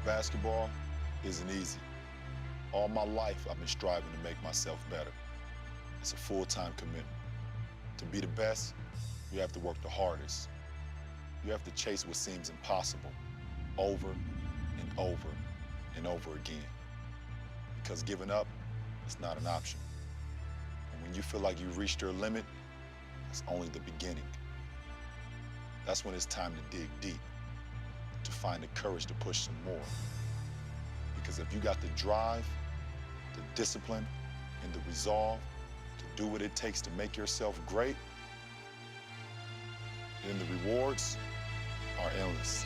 Basketball isn't easy. All my life, I've been striving to make myself better. It's a full-time commitment. To be the best, you have to work the hardest. You have to chase what seems impossible over and over and over again. Because giving up is not an option. And when you feel like you've reached your limit, it's only the beginning. That's when it's time to dig deep, to find the courage to push some more. Because if you got the drive, the discipline, and the resolve to do what it takes to make yourself great, then the rewards are endless.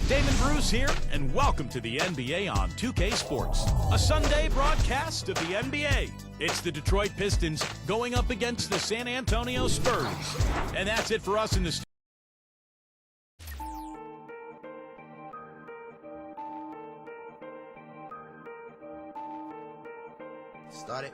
Damon Bruce here, and welcome to the NBA on 2K Sports, a Sunday broadcast of the NBA. It's the Detroit Pistons going up against the San Antonio Spurs. And that's it for us in the studio. Start it.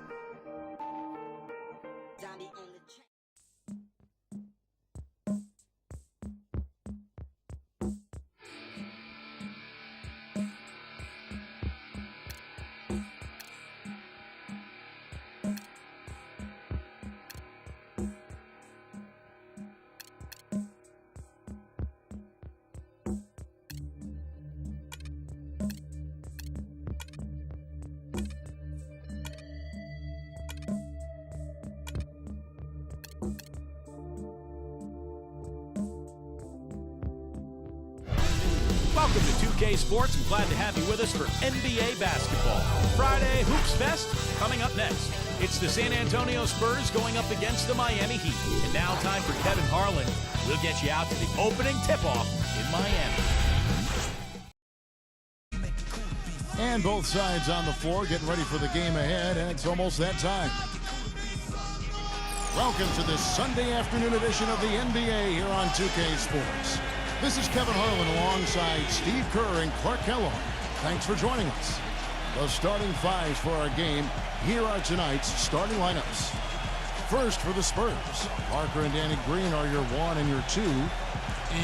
Welcome to 2K Sports. I'm glad to have you with us for NBA basketball. Friday Hoops Fest coming up next. It's the San Antonio Spurs going up against the Miami Heat. And now time for Kevin Harlan. We'll get you out to the opening tip-off in Miami. And both sides on the floor getting ready for the game ahead, and it's almost that time. Welcome to this Sunday afternoon edition of the NBA here on 2K Sports. This is Kevin Harlan alongside Steve Kerr and Clark Kellogg. Thanks for joining us. The starting fives for our game. Here are tonight's starting lineups. First for the Spurs, Parker and Danny Green are your 1 and your 2.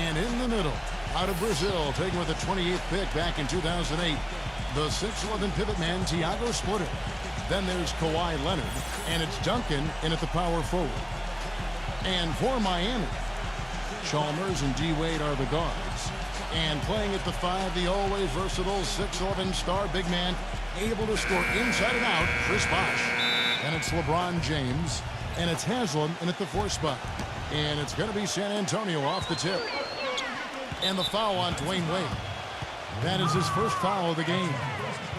And in the middle, out of Brazil, taken with the 28th pick back in 2008, the 6'11 pivot man, Thiago Splitter. Then there's Kawhi Leonard, and it's Duncan in at the power forward. And for Miami, Chalmers and D-Wade are the guards. And playing at the 5, the always versatile 6'11 star big man, able to score inside and out, Chris Bosh. And it's LeBron James, and it's Haslam in at the 4 spot. And it's going to be San Antonio off the tip. And the foul on Dwayne Wade. That is his first foul of the game.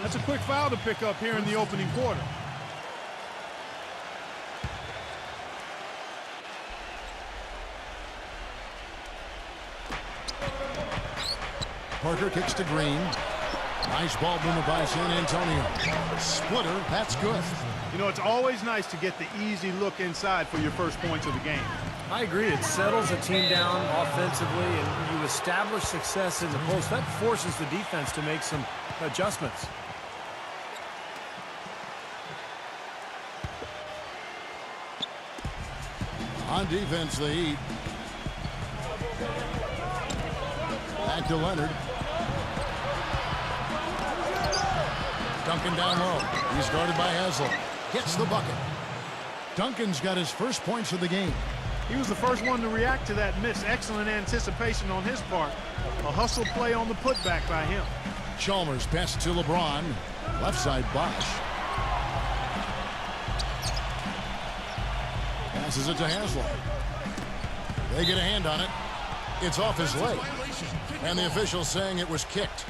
That's a quick foul to pick up here in the opening quarter. Parker kicks to Green. Nice ball movement by San Antonio. Splitter, that's good. You know, it's always nice to get the easy look inside for your first points of the game. I agree. It settles a team down offensively, and you establish success in the post. That forces the defense to make some adjustments. On defense, the Heat. Back to Leonard. Duncan down low. He's guarded by Haslam. Gets the bucket. Duncan's got his first points of the game. He was the first one to react to that miss. Excellent anticipation on his part. A hustle play on the putback by him. Chalmers passes to LeBron. Left side Bosch. Passes it to Haslem. They get a hand on it. It's off his leg. And the official saying it was kicked.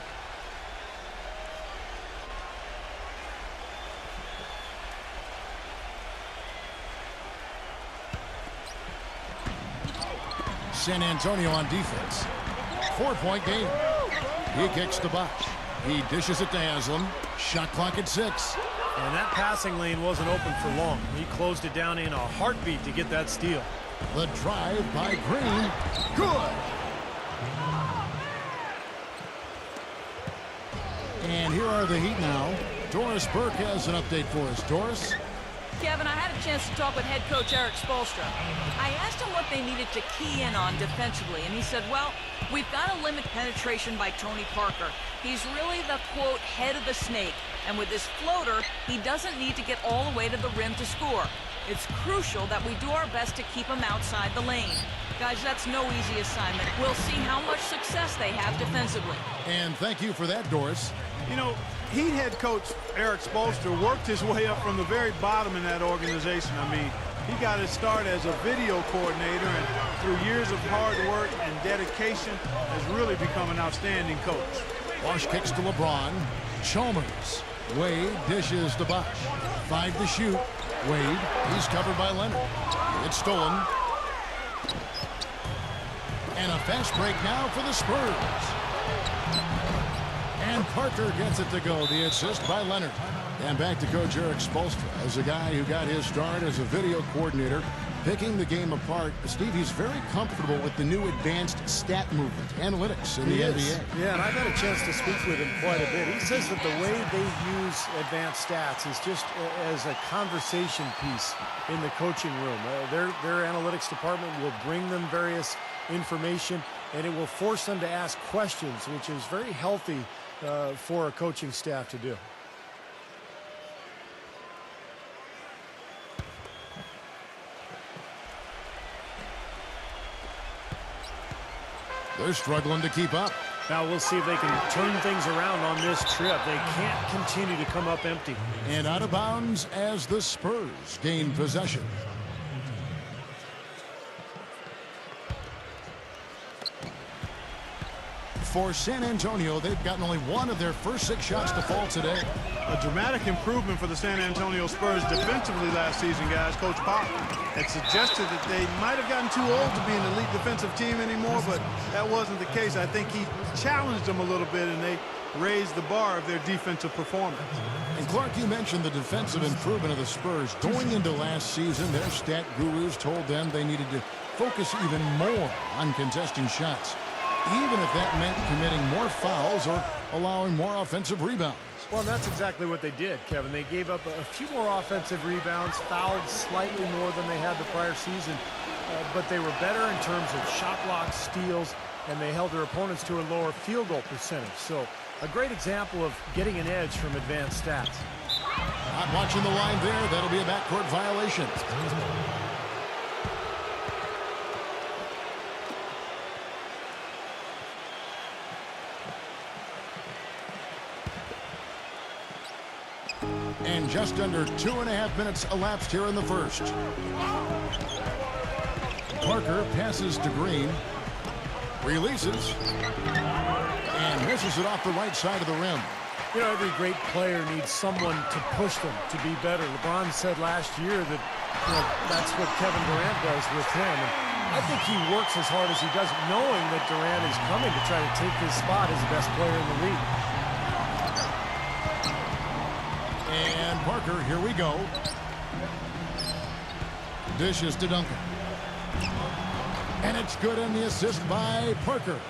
San Antonio on defense. 4-point game. He kicks to Bosch. He dishes it to Haslem. Shot clock at 6. And that passing lane wasn't open for long. He closed it down in a heartbeat to get that steal. The drive by Green. Good. And here are the Heat now. Doris Burke has an update for us. Doris? Kevin, I had a chance to talk with head coach Eric Spoelstra. I asked him what they needed to key in on defensively, and he said, well, we've got to limit penetration by Tony Parker. He's really the, quote, head of the snake, and with his floater, he doesn't need to get all the way to the rim to score. It's crucial that we do our best to keep him outside the lane. Guys, that's no easy assignment. We'll see how much success they have defensively. And thank you for that, Doris. You know, Heat head coach Eric Spoelstra worked his way up from the very bottom in that organization. I mean, he got his start as a video coordinator, and through years of hard work and dedication has really become an outstanding coach. Bosch kicks to LeBron. Chalmers. Wade dishes to Bosch. 5 to shoot. Wade, he's covered by Leonard. It's stolen. And a fast break now for the Spurs. And Parker gets it to go. The assist by Leonard. And back to Coach Eric Spoelstra as a guy who got his start as a video coordinator, picking the game apart. Steve, he's very comfortable with the new advanced stat movement, analytics in the NBA. Yeah, and I've had a chance to speak with him quite a bit. He says that the way they use advanced stats is just as a conversation piece in the coaching room. Their analytics department will bring them various information, and it will force them to ask questions, which is very healthy for a coaching staff to do. They're struggling to keep up. Now we'll see if they can turn things around on this trip. They can't continue to come up empty. And out of bounds as the Spurs gain possession. For San Antonio, they've gotten only one of their first 6 shots to fall today. A dramatic improvement for the San Antonio Spurs defensively last season, guys. Coach Pop had suggested that they might have gotten too old to be an elite defensive team anymore, but that wasn't the case. I think he challenged them a little bit, and they raised the bar of their defensive performance. And Clark, you mentioned the defensive improvement of the Spurs. Going into last season, their stat gurus told them they needed to focus even more on contesting shots, even if that meant committing more fouls or allowing more offensive rebounds. Well, that's exactly what they did, Kevin. They gave up a few more offensive rebounds, fouled slightly more than they had the prior season, but they were better in terms of shot blocks, steals, and they held their opponents to a lower field goal percentage. So a great example of getting an edge from advanced stats. Not watching the line there. That'll be a backcourt violation. And just under 2.5 minutes elapsed here in the first. Parker passes to Green. Releases. And misses it off the right side of the rim. You know, every great player needs someone to push them to be better. LeBron said last year that, that's what Kevin Durant does with him. And I think he works as hard as he does, knowing that Durant is coming to try to take his spot as the best player in the league. And Parker, here we go. Dishes to Duncan. And it's good in the assist by Parker.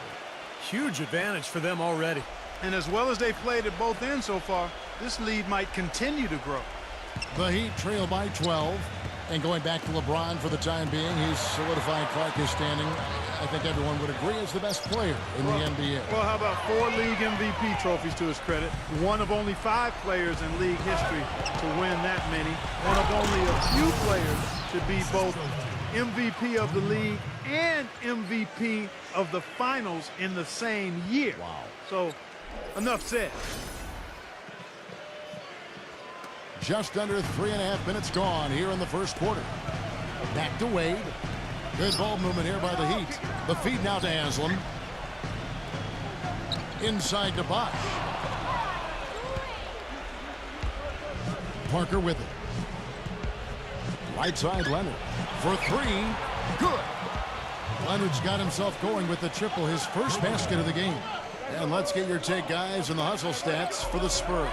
Huge advantage for them already. And as well as they've played at both ends so far, this lead might continue to grow. The Heat trail by 12. And going back to LeBron for the time being, he's solidified Clark his standing I think everyone would agree, is the best player in the NBA. Well, how about 4 league MVP trophies to his credit? One of only 5 players in league history to win that many. One of only a few players to be both MVP of the league and MVP of the finals in the same year. Wow. So, enough said. Just under 3.5 minutes gone here in the first quarter. Back to Wade. Good ball movement here by the Heat. The feed now to Haslam. Inside to Bosh. Parker with it. Right side Leonard. For 3. Good. Leonard's got himself going with the triple, his first basket of the game. And let's get your take, guys, on the hustle stats for the Spurs.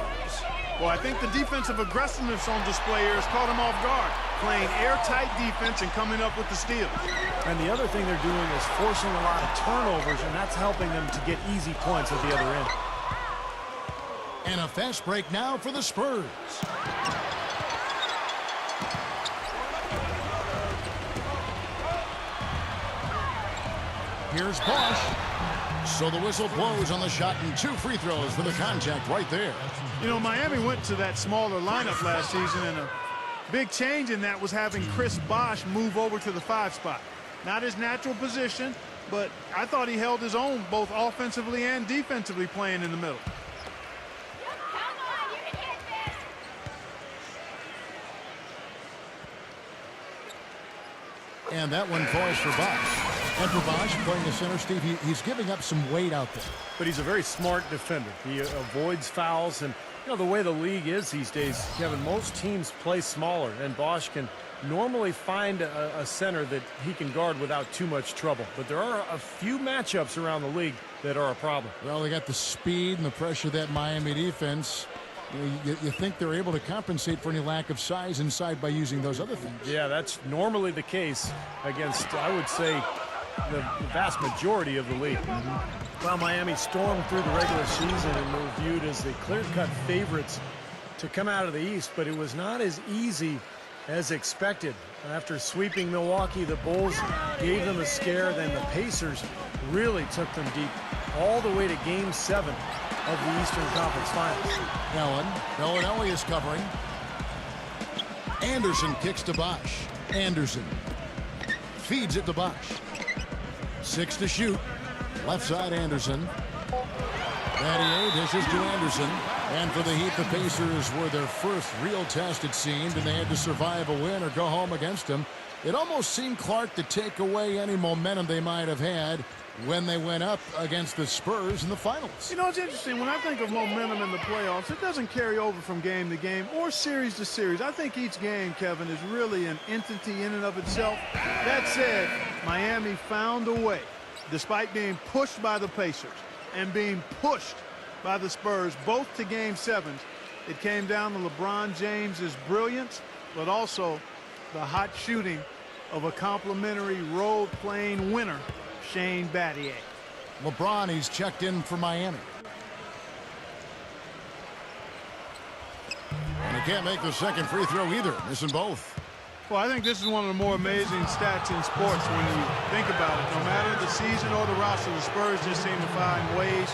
Well, I think the defensive aggressiveness on display here has caught him off guard, playing airtight defense and coming up with the steals. And the other thing they're doing is forcing a lot of turnovers, and that's helping them to get easy points at the other end. And a fast break now for the Spurs. Here's Bosh. So the whistle blows on the shot, and 2 free throws for the contact right there. You know, Miami went to that smaller lineup last season, and a big change in that was having Chris Bosh move over to the 5 spot. Not his natural position, but I thought he held his own both offensively and defensively playing in the middle. And that one falls for Bosh. And for Bosh, playing the center, Steve, he's giving up some weight out there. But he's a very smart defender. He avoids fouls, and you know the way the league is these days, Kevin, most teams play smaller, and Bosh can normally find a center that he can guard without too much trouble. But there are a few matchups around the league that are a problem. Well, they got the speed and the pressure of that Miami defense. You think they're able to compensate for any lack of size inside by using those other things. Yeah, that's normally the case against, I would say, the vast majority of the league. Well, Miami stormed through the regular season and were viewed as the clear-cut favorites to come out of the East, but it was not as easy as expected. After sweeping Milwaukee, the Bulls gave them a scare, then the Pacers really took them deep all the way to Game 7 of the Eastern Conference Finals. Bellinelli is covering. Anderson kicks to Bosh. Anderson feeds it to Bosh. 6 to shoot. Left side Anderson. Battier dishes to Anderson. And for the Heat, the Pacers were their first real test, it seemed, and they had to survive a win or go home against them. It almost seemed, Clark, to take away any momentum they might have had when they went up against the Spurs in the finals. You know, it's interesting. When I think of momentum in the playoffs, it doesn't carry over from game to game or series to series. I think each game, Kevin, is really an entity in and of itself. That said, Miami found a way, despite being pushed by the Pacers and being pushed by the Spurs, both to Game 7s. It came down to LeBron James's brilliance, but also the hot shooting of a complimentary role-playing winner, Shane Battier. LeBron, he's checked in for Miami. And he can't make the second free throw either, missing both. Well, I think this is one of the more amazing stats in sports when you think about it. No matter the season or the roster, the Spurs just seem to find ways